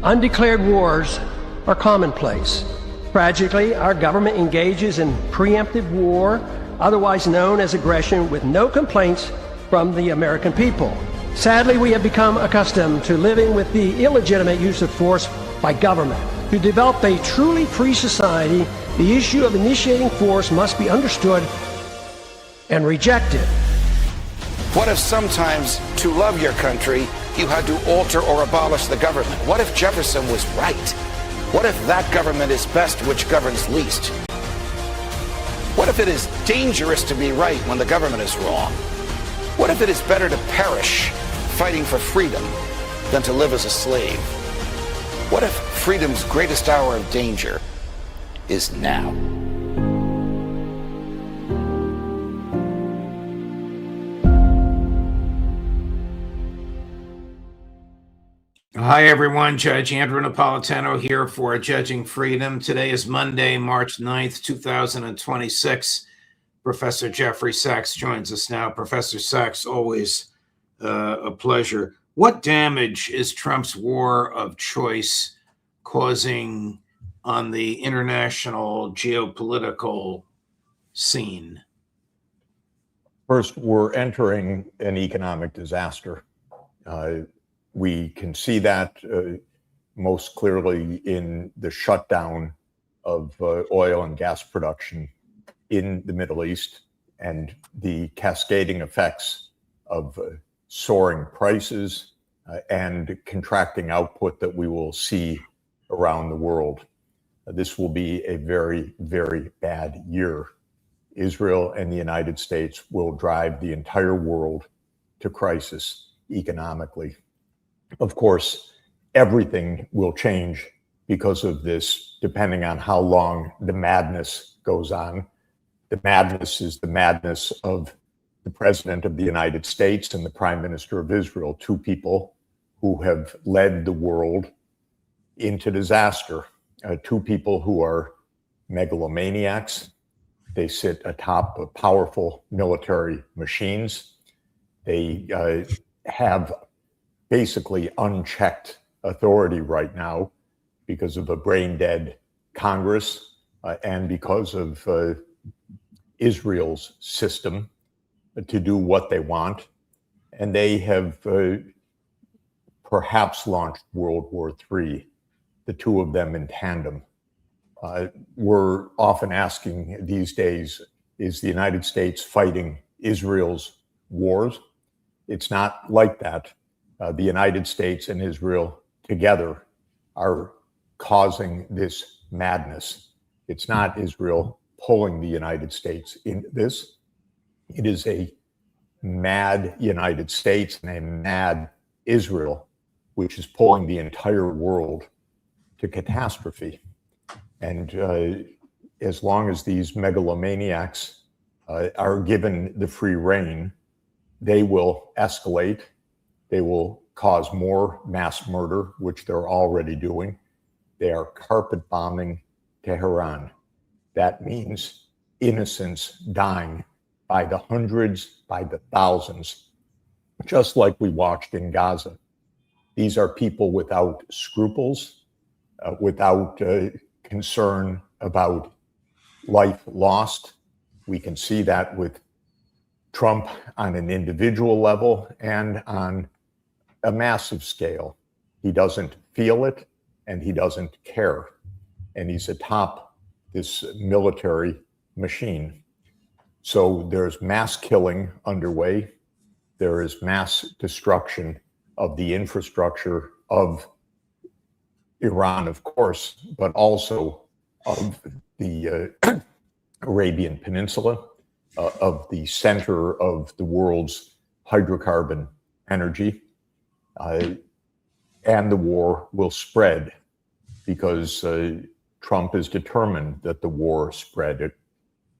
Undeclared wars are commonplace. Tragically, our government engages in preemptive war, otherwise known as aggression, with no complaints from the American people. Sadly, we have become accustomed to living with the illegitimate use of force by government. To develop a truly free society, the issue of initiating force must be understood and rejected. What if sometimes, to love your country, you had to alter or abolish the government? What if Jefferson was right? What if that government is best which governs least? What if it is dangerous to be right when the government is wrong? What if it is better to perish fighting for freedom than to live as a slave? What if freedom's greatest hour of danger is now? Hi, everyone. Judge Andrew Napolitano here for Judging Freedom. Today is Monday, March 9th, 2026. Professor Jeffrey Sachs joins us now. Professor Sachs, always a pleasure. What damage is Trump's war of choice causing on the international geopolitical scene? First, we're entering an economic disaster. We can see that most clearly in the shutdown of oil and gas production in the Middle East and the cascading effects of soaring prices and contracting output that we will see around the world. This will be a very, very bad year. Israel and the United States will drive the entire world to crisis economically. Of course, everything will change because of this, depending on how long the madness goes on. The madness is the madness of the President of the United States and the Prime Minister of Israel, two people who have led the world into disaster, two people who are megalomaniacs. They sit atop of powerful military machines. They have basically unchecked authority right now because of a brain-dead Congress and because of Israel's system to do what they want. And they have perhaps launched World War III, the two of them in tandem. We're often asking these days, is the United States fighting Israel's wars? It's not like that. The United States and Israel together are causing this madness. It's not Israel pulling the United States into this. It is a mad United States and a mad Israel, which is pulling the entire world to catastrophe. And as long as these megalomaniacs are given the free rein, they will escalate. They will cause more mass murder, which they're already doing. They are carpet bombing Tehran. That means innocents dying by the hundreds, by the thousands, just like we watched in Gaza. These are people without scruples, without concern about life lost. We can see that with Trump on an individual level and on a massive scale. He doesn't feel it and he doesn't care. And he's atop this military machine. So there's mass killing underway. There is mass destruction of the infrastructure of Iran, of course, but also of the Arabian Peninsula, of the center of the world's hydrocarbon energy. And the war will spread because Trump is determined that the war spread. It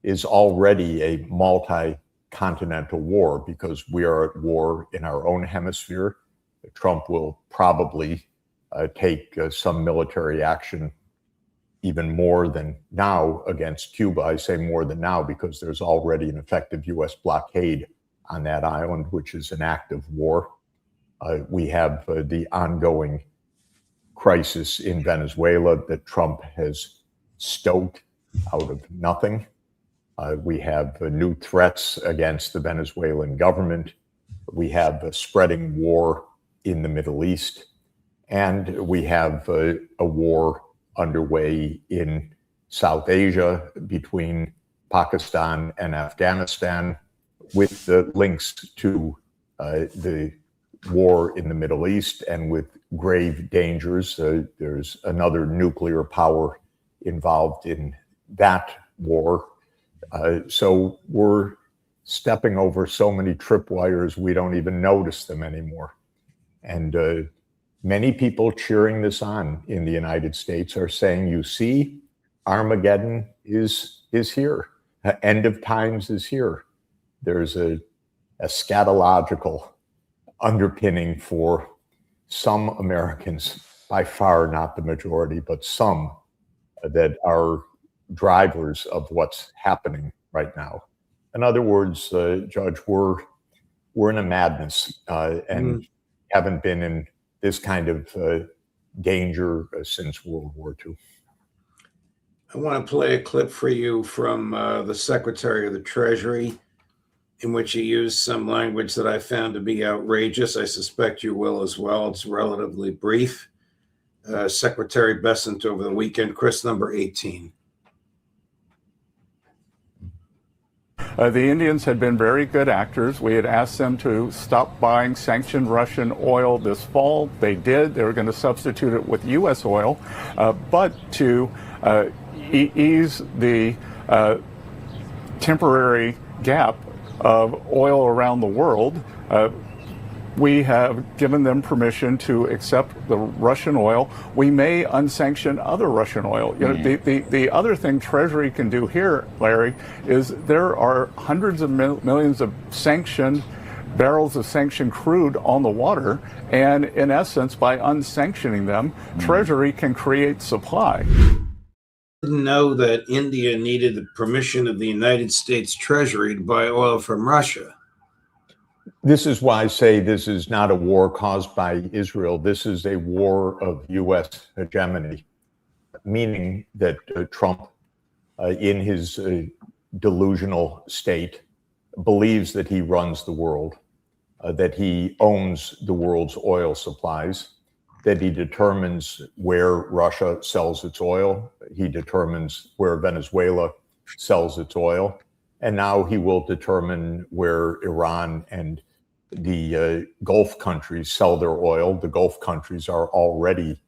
is already a multi-continental war because we are at war in our own hemisphere. Trump will probably take some military action even more than now against Cuba. I say more than now because there's already an effective U.S. blockade on that island, which is an act of war. We have the ongoing crisis in Venezuela that Trump has stoked out of nothing. We have new threats against the Venezuelan government. We have a spreading war in the Middle East. And we have a war underway in South Asia between Pakistan and Afghanistan, with the links to the war in the Middle East and with grave dangers. There's another nuclear power involved in that war. So we're stepping over so many tripwires, we don't even notice them anymore. And many people cheering this on in the United States are saying, you see, Armageddon is here. End of times is here. There's a eschatological underpinning for some Americans, by far not the majority, but some that are drivers of what's happening right now. In other words, Judge, we're in a madness and haven't been in this kind of danger since World War II. I want to play a clip for you from the Secretary of the Treasury, in which he used some language that I found to be outrageous. I suspect you will as well. It's relatively brief. Secretary Bessent over the weekend, Chris, number 18. The Indians had been very good actors. We had asked them to stop buying sanctioned Russian oil this fall. They did. They were going to substitute it with U.S. oil, but to ease the temporary gap of oil around the world, we have given them permission to accept the Russian oil. We may unsanction other Russian oil. You know, the other thing Treasury can do here, Larry, is there are hundreds of millions of barrels of sanctioned crude on the water, and in essence, by unsanctioning them, Treasury can create supply. Didn't know that India needed the permission of the United States Treasury to buy oil from Russia. This is why I say this is not a war caused by Israel. This is a war of U.S. hegemony, meaning that Trump, in his delusional state, believes that he runs the world, that he owns the world's oil supplies, that he determines where Russia sells its oil, he determines where Venezuela sells its oil, and now he will determine where Iran and the Gulf countries sell their oil. The Gulf countries are already,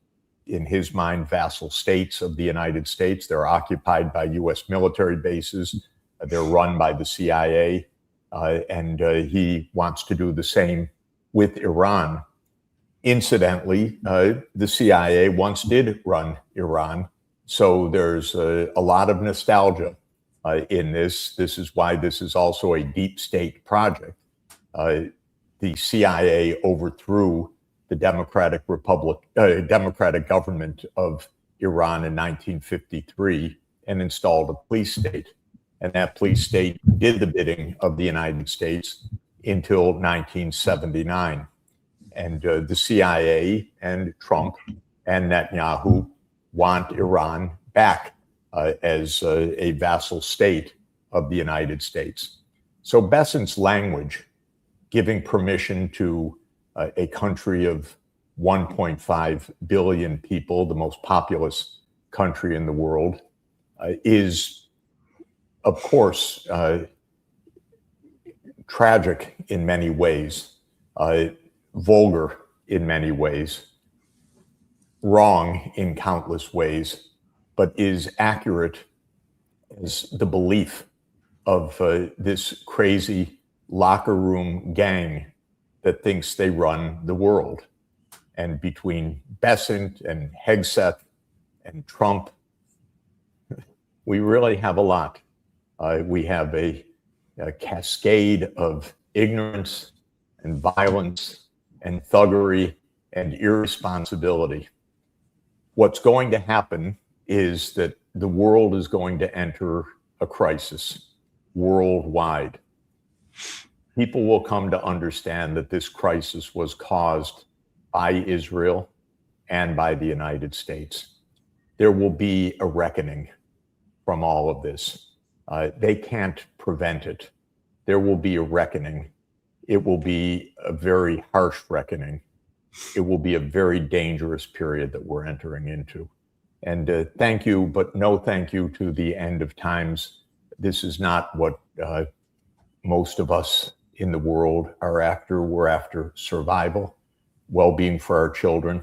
in his mind, vassal states of the United States. They're occupied by U.S. military bases. They're run by the CIA. And he wants to do the same with Iran. Incidentally, the CIA once did run Iran. So there's a lot of nostalgia in this. This is why this is also a deep state project. The CIA overthrew the democratic government of Iran in 1953 and installed a police state. And that police state did the bidding of the United States until 1979. And the CIA and Trump and Netanyahu want Iran back as a vassal state of the United States. So Bessent's language, giving permission to a country of 1.5 billion people, the most populous country in the world, is, of course, tragic in many ways, vulgar in many ways, wrong in countless ways, but is accurate as the belief of this crazy locker room gang that thinks they run the world. And between Bessent and Hegseth and Trump, we really have a lot. We have a cascade of ignorance and violence and thuggery and irresponsibility. What's going to happen is that the world is going to enter a crisis worldwide. People will come to understand that this crisis was caused by Israel, and by the United States. There will be a reckoning from all of this. They can't prevent it. There will be a reckoning. It will be a very harsh reckoning. It will be a very dangerous period that we're entering into. And thank you, but no thank you to the end of times. This is not what most of us in the world are after. We're after survival, well-being for our children,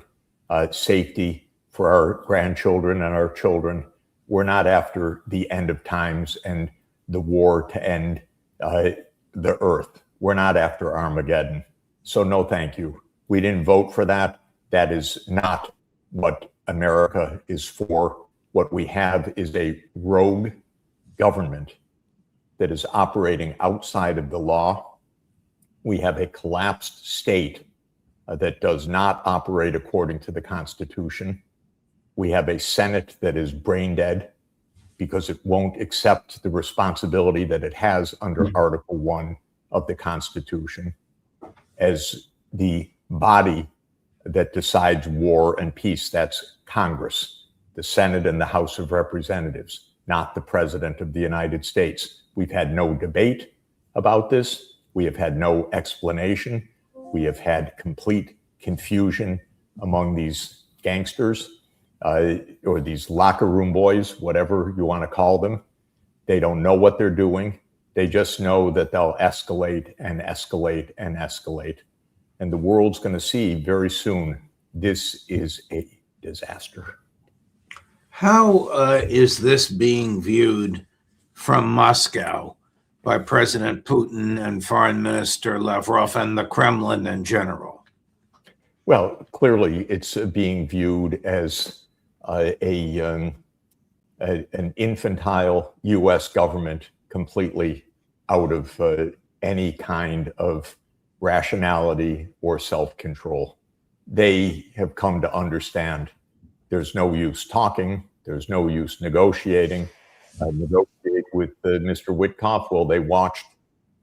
safety for our grandchildren and our children. We're not after the end of times and the war to end the earth. We're not after Armageddon. So no thank you. We didn't vote for that. That is not what America is for. What we have is a rogue government that is operating outside of the law. We have a collapsed state that does not operate according to the Constitution. We have a Senate that is brain dead because it won't accept the responsibility that it has under Article 1 of the Constitution as the body that decides war and peace. That's Congress, the Senate and the House of Representatives, not the President of the United States. We've had no debate about this. We have had no explanation. We have had complete confusion among these gangsters or these locker room boys, whatever you want to call them. They don't know what they're doing. They just know that they'll escalate and escalate and escalate. And the world's going to see very soon this is a disaster. How is this being viewed from Moscow by President Putin and Foreign Minister Lavrov and the Kremlin in general? Well, clearly it's being viewed as an infantile U.S. government completely out of any kind of rationality or self-control. They have come to understand there's no use talking, there's no use negotiating. Negotiate with Mr. Witkoff. Well, they watched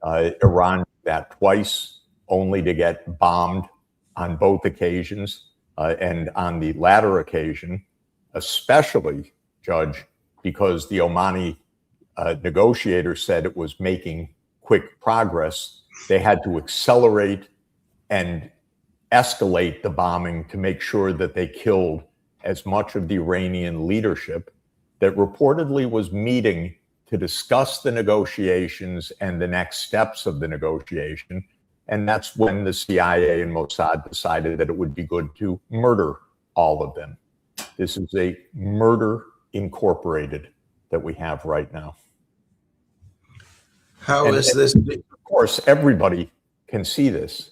Iran do that twice, only to get bombed on both occasions. And on the latter occasion, especially, Judge, because the Omani negotiator said it was making quick progress, they had to accelerate and escalate the bombing to make sure that they killed as much of the Iranian leadership that reportedly was meeting to discuss the negotiations and the next steps of the negotiation. And that's when the CIA and Mossad decided that it would be good to murder all of them. This is a murder incorporated that we have right now. How is this? Of course, everybody can see this.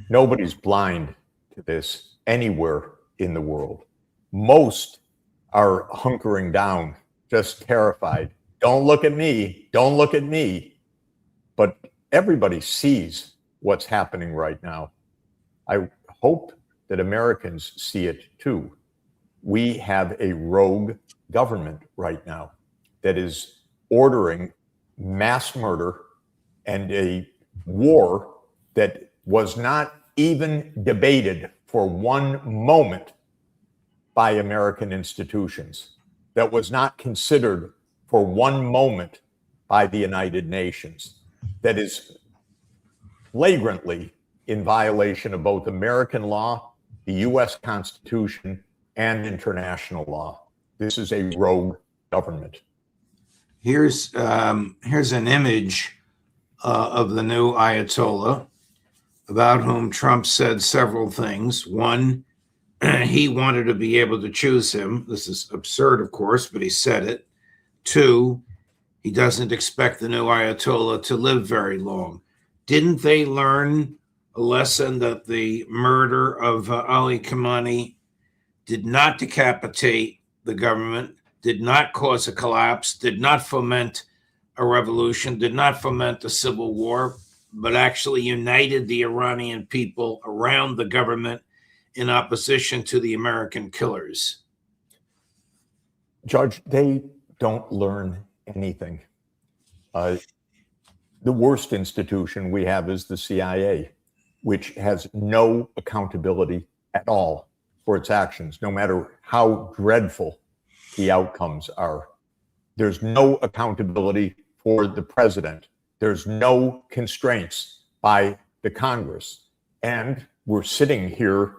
Nobody's blind to this anywhere in the world. Most are hunkering down, just terrified. Don't look at me. Don't look at me. But everybody sees what's happening right now. I hope that Americans see it too. We have a rogue government right now that is ordering mass murder and a war that was not even debated for one moment by American institutions, that was not considered for one moment by the United Nations, that is flagrantly in violation of both American law, the U.S. Constitution, and international law. This is a rogue government. Here's an image of the new Ayatollah, about whom Trump said several things. One, he wanted to be able to choose him. This is absurd, of course, but he said it. Two, he doesn't expect the new Ayatollah to live very long. Didn't they learn a lesson that the murder of Ali Khamenei did not decapitate the government, did not cause a collapse, did not foment a revolution, did not foment a civil war, but actually united the Iranian people around the government in opposition to the American killers? Judge, they don't learn anything. The worst institution we have is the CIA, which has no accountability at all for its actions, no matter how dreadful the outcomes are. There's no accountability for the president. There's no constraints by the Congress. And we're sitting here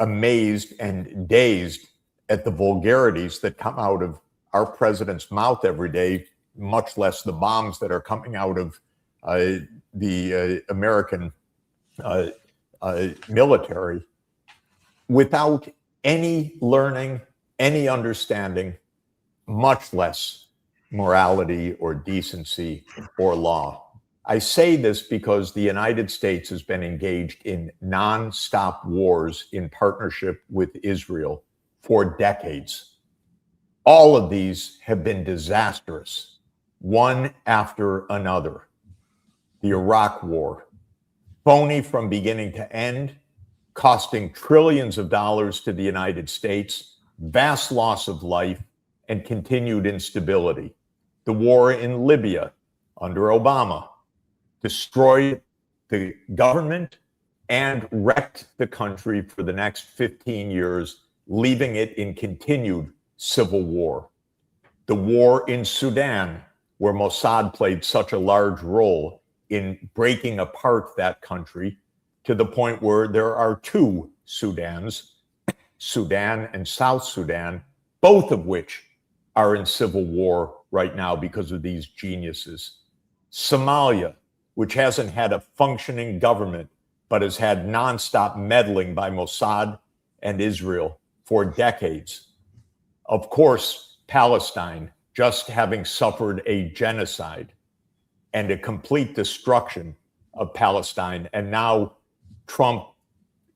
amazed and dazed at the vulgarities that come out of our president's mouth every day, much less the bombs that are coming out of the American military, without any learning, any understanding, much less morality or decency or law. I say this because the United States has been engaged in non-stop wars in partnership with Israel for decades. All of these have been disastrous, one after another. The Iraq War, phony from beginning to end, costing trillions of dollars to the United States, vast loss of life, and continued instability. The war in Libya under Obama destroyed the government and wrecked the country for the next 15 years, leaving it in continued civil war. The war in Sudan, where Mossad played such a large role in breaking apart that country to the point where there are two Sudans, Sudan and South Sudan, both of which are in civil war right now because of these geniuses. Somalia, which hasn't had a functioning government, but has had nonstop meddling by Mossad and Israel for decades. Of course, Palestine, just having suffered a genocide and a complete destruction of Palestine, and now Trump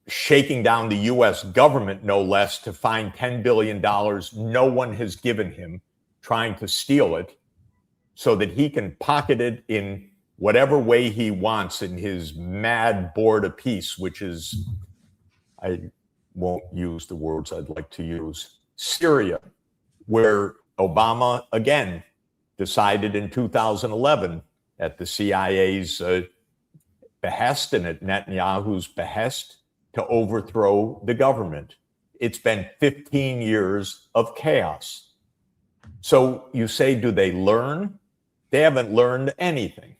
shaking down the US government, no less, to find $10 billion no one has given him, trying to steal it so that he can pocket it in whatever way he wants in his mad board of peace, which is, I won't use the words I'd like to use, Syria, where Obama, again, decided in 2011 at the CIA's behest and at Netanyahu's behest to overthrow the government. It's been 15 years of chaos. So you say, do they learn? They haven't learned anything.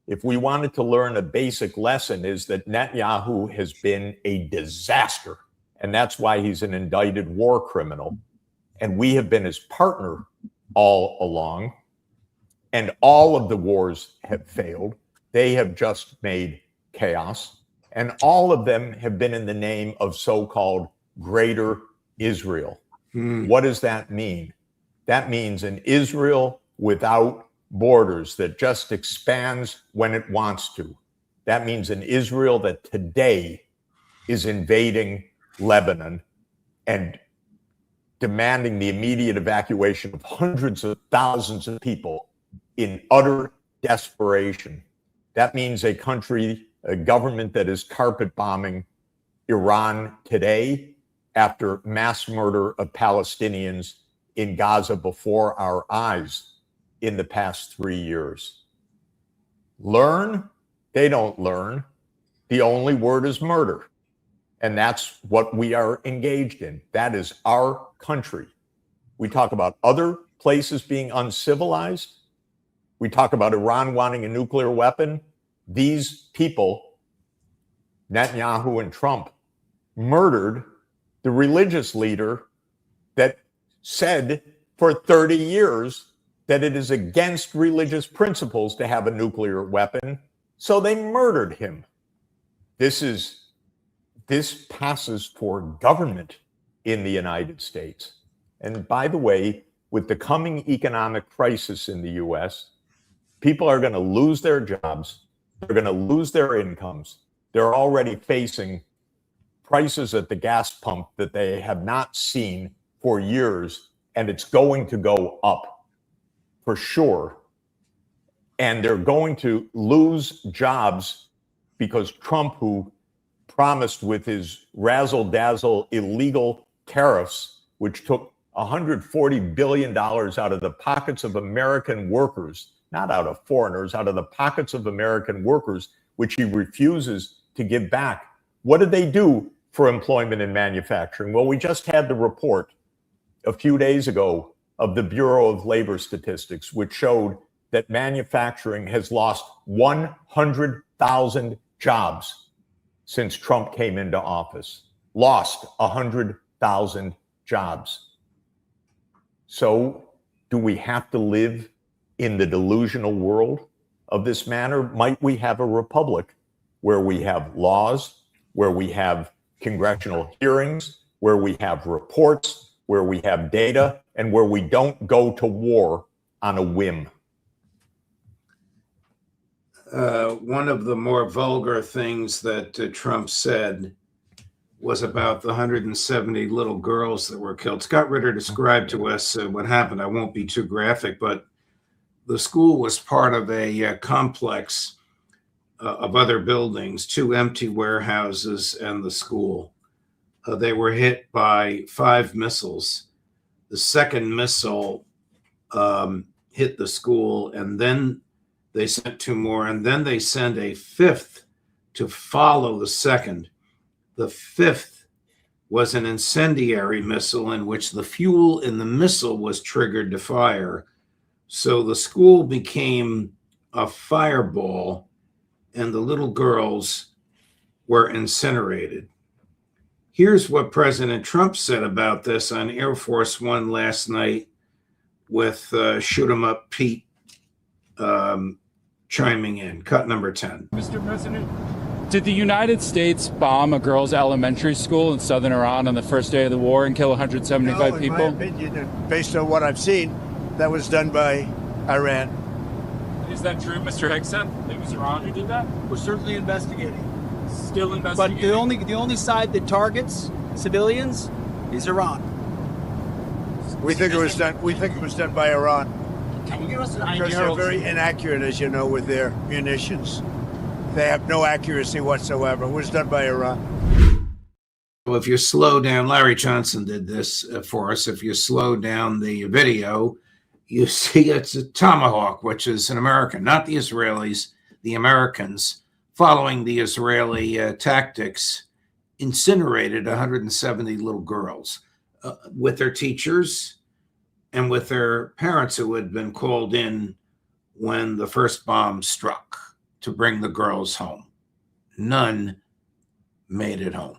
If we wanted to learn a basic lesson, is that Netanyahu has been a disaster. And that's why he's an indicted war criminal. And we have been his partner all along. And all of the wars have failed. They have just made chaos. And all of them have been in the name of so-called Greater Israel. What does that mean? That means an Israel without borders that just expands when it wants to. That means an Israel that today is invading Lebanon and demanding the immediate evacuation of hundreds of thousands of people in utter desperation. That means a country, a government that is carpet bombing Iran today after mass murder of Palestinians in Gaza before our eyes in the past 3 years. Learn? They don't learn. The only word is murder. And that's what we are engaged in. That is our country. We talk about other places being uncivilized. We talk about Iran wanting a nuclear weapon. These people, Netanyahu and Trump, murdered the religious leader that said for 30 years that it is against religious principles to have a nuclear weapon. So they murdered him. This passes for government in the United States. And by the way, with the coming economic crisis in the US, people are going to lose their jobs. They're going to lose their incomes. They're already facing prices at the gas pump that they have not seen for years, and it's going to go up for sure. And they're going to lose jobs because Trump, who promised with his razzle-dazzle illegal tariffs, which took $140 billion out of the pockets of American workers, not out of foreigners, out of the pockets of American workers, which he refuses to give back. What did they do for employment in manufacturing? Well, we just had the report a few days ago of the Bureau of Labor Statistics, which showed that manufacturing has lost 100,000 jobs since Trump came into office. Lost 100,000 jobs. So do we have to live in the delusional world of this manner? Might we have a republic where we have laws, where we have congressional hearings, where we have reports, where we have data, and where we don't go to war on a whim? One of the more vulgar things that Trump said was about the 170 little girls that were killed. Scott Ritter described to us what happened. I won't be too graphic, but the school was part of a complex of other buildings, 2 empty warehouses and the school. They were hit by 5 missiles. The second missile hit the school, and then they sent 2 more, and then they sent a 5th to follow the second. The 5th was an incendiary missile in which the fuel in the missile was triggered to fire. So the school became a fireball, and the little girls were incinerated. Here's what President Trump said about this on Air Force One last night with Shoot 'em Up Pete chiming in. Cut number 10. Mr. President, did the United States bomb a girls' elementary school in southern Iran on the first day of the war and kill 175 people? In my opinion, based on what I've seen, that was done by Iran. Is that true, Mr. Higson? It was Iran who did that? We're certainly investigating. Still investigating? But the only side that targets civilians is Iran. We think it was done. We think it was done by Iran. Can you give us an Because idea? they're very inaccurate, as you know, with their munitions. They have no accuracy whatsoever. It was done by Iran. Well, if you slow down, Larry Johnson did this for us. If you slow down the video, you see it's a Tomahawk, which is an American, not the Israelis, the Americans, following the Israeli tactics, incinerated 170 little girls with their teachers and with their parents who had been called in when the first bomb struck to bring the girls home. None made it home.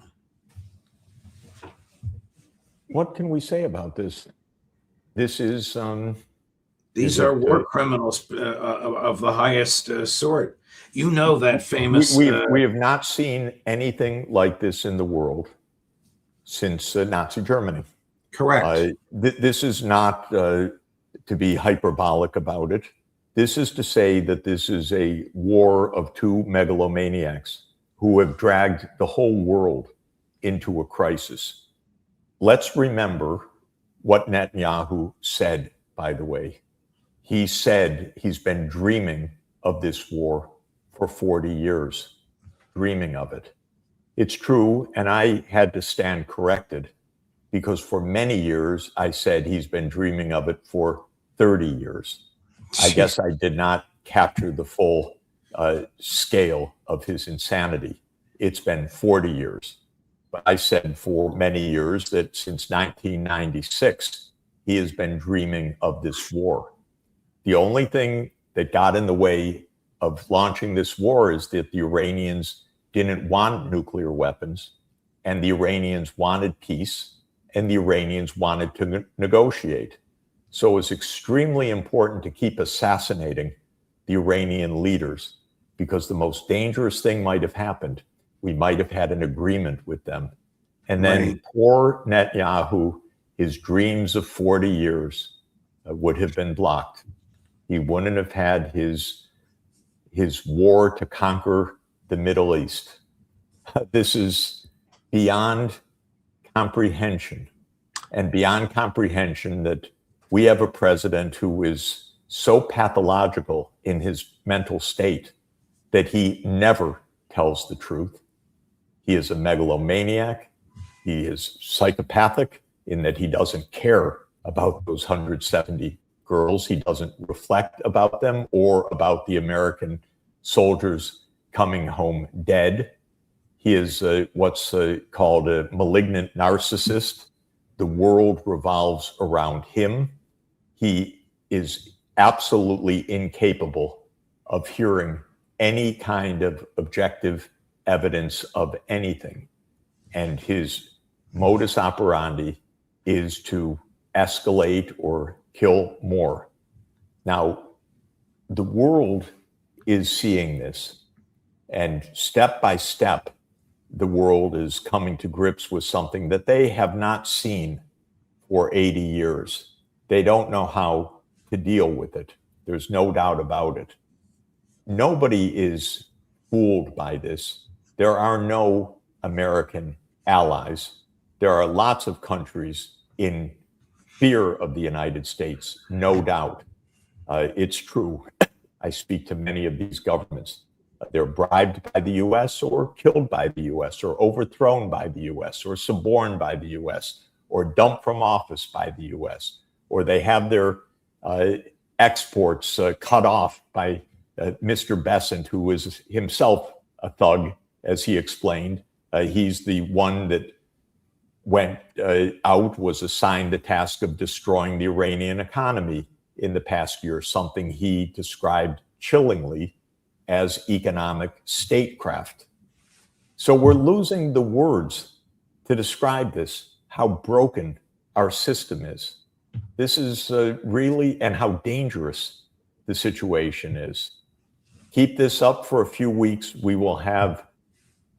What can we say about this? This is these are war criminals of the highest sort. You know that famous. We have not seen anything like this in the world since Nazi Germany. Correct. This is not to be hyperbolic about it. This is to say that this is a war of 2 megalomaniacs who have dragged the whole world into a crisis. Let's remember what Netanyahu said, by the way. He said he's been dreaming of this war for 40 years, dreaming of it. It's true, and I had to stand corrected because for many years I said he's been dreaming of it for 30 years. I guess I did not capture the full scale of his insanity. It's been 40 years. But I said for many years that since 1996, he has been dreaming of this war. The only thing that got in the way of launching this war is that the Iranians didn't want nuclear weapons, and the Iranians wanted peace, and the Iranians wanted to negotiate. So it's extremely important to keep assassinating the Iranian leaders, because the most dangerous thing might have happened. We might have had an agreement with them. And then poor Netanyahu, his dreams of 40 years would have been blocked. He wouldn't have had his war to conquer the Middle East. This is beyond comprehension, and beyond comprehension that we have a president who is so pathological in his mental state that he never tells the truth. He is a megalomaniac. He is psychopathic in that he doesn't care about those 170 girls. He doesn't reflect about them or about the American soldiers coming home dead. He is what's called a malignant narcissist. The world revolves around him. He is absolutely incapable of hearing any kind of objective evidence of anything. And his modus operandi is to escalate or kill more. Now, the world is seeing this, and step by step, the world is coming to grips with something that they have not seen for 80 years. They don't know how to deal with it. There's no doubt about it. Nobody is fooled by this. There are no American allies. There are lots of countries in fear of the United States, no doubt. It's true. I speak to many of these governments. They're bribed by the US or killed by the US or overthrown by the US or suborned by the US or dumped from office by the US, or they have their exports cut off by Mr. Besant, who is himself a thug, as he explained. He's the one that went out, was assigned the task of destroying the Iranian economy in the past year, something he described chillingly as economic statecraft. So we're losing the words to describe this, how broken our system is. This is really, and how dangerous the situation is. Keep this up for a few weeks, we will have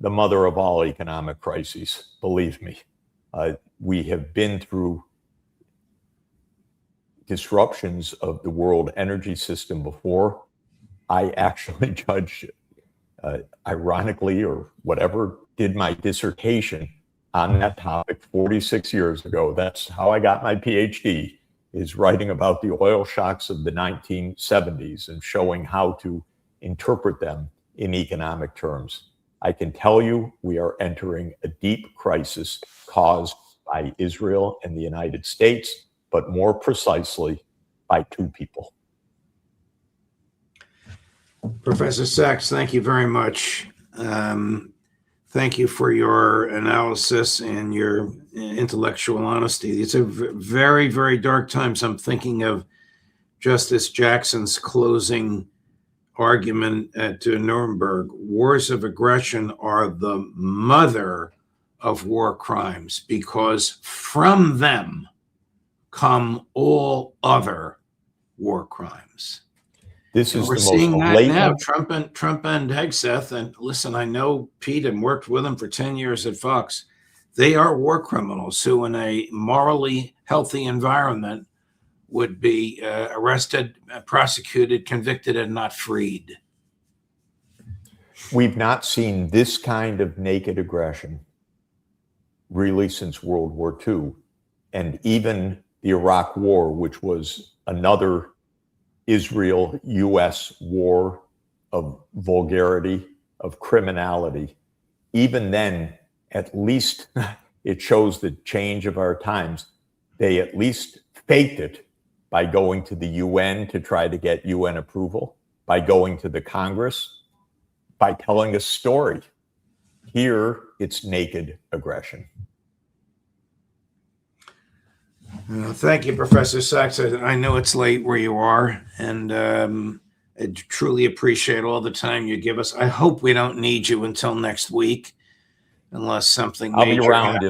the mother of all economic crises, believe me. We have been through disruptions of the world energy system before. I actually, Judge, ironically or whatever, did my dissertation on that topic 46 years ago. That's how I got my PhD, is writing about the oil shocks of the 1970s and showing how to interpret them in economic terms. I can tell you we are entering a deep crisis caused by Israel and the United States, but more precisely by two people. Professor Sachs, thank you very much. Thank you for your analysis and your intellectual honesty. It's a very, very dark times. I'm thinking of Justice Jackson's closing argument at Nuremberg. Wars of aggression are the mother of war crimes because from them come all other war crimes. This is we're the seeing most that blatant. now. Trump and Hegseth, and listen, I know Pete and worked with him for 10 years at Fox. They are war criminals who, in a morally healthy environment, would be arrested, prosecuted, convicted, and not freed. We've not seen this kind of naked aggression really since World War II. And even the Iraq War, which was another Israel-US war of vulgarity, of criminality, even then, at least it shows the change of our times. They at least faked it by going to the UN to try to get UN approval, by going to the Congress, by telling a story. Here, it's naked aggression. Thank you, Professor Sachs. I know it's late where you are, and I truly appreciate all the time you give us. I hope we don't need you until next week, unless something I'll be major around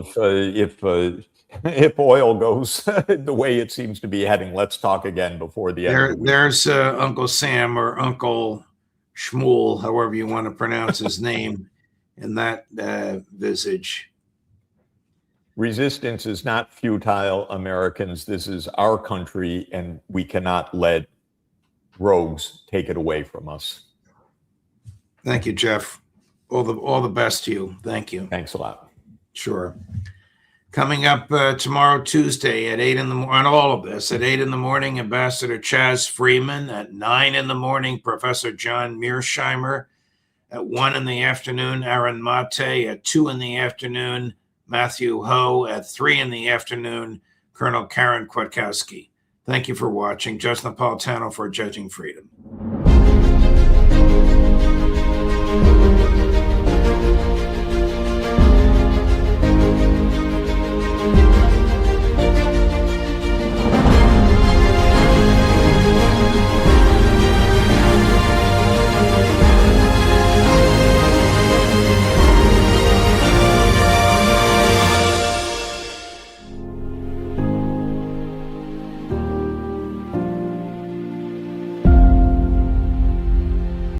if oil goes the way it seems to be heading. Let's talk again before the end of the week. There's Uncle Sam or Uncle Shmuel, however you want to pronounce his name, in that visage. Resistance is not futile, Americans. This is our country, and we cannot let rogues take it away from us. Thank you, Jeff. All the best to you. Thank you. Thanks a lot. Sure. Coming up tomorrow, Tuesday at 8 in the morning, on all of this, at 8 in the morning, Ambassador Chaz Freeman. At 9 in the morning, Professor John Mearsheimer. At 1 in the afternoon, Aaron Mate. At 2 in the afternoon, Matthew Ho. At 3 in the afternoon, Colonel Karen Kwiatkowski. Thank you for watching. Judge Napolitano for Judging Freedom.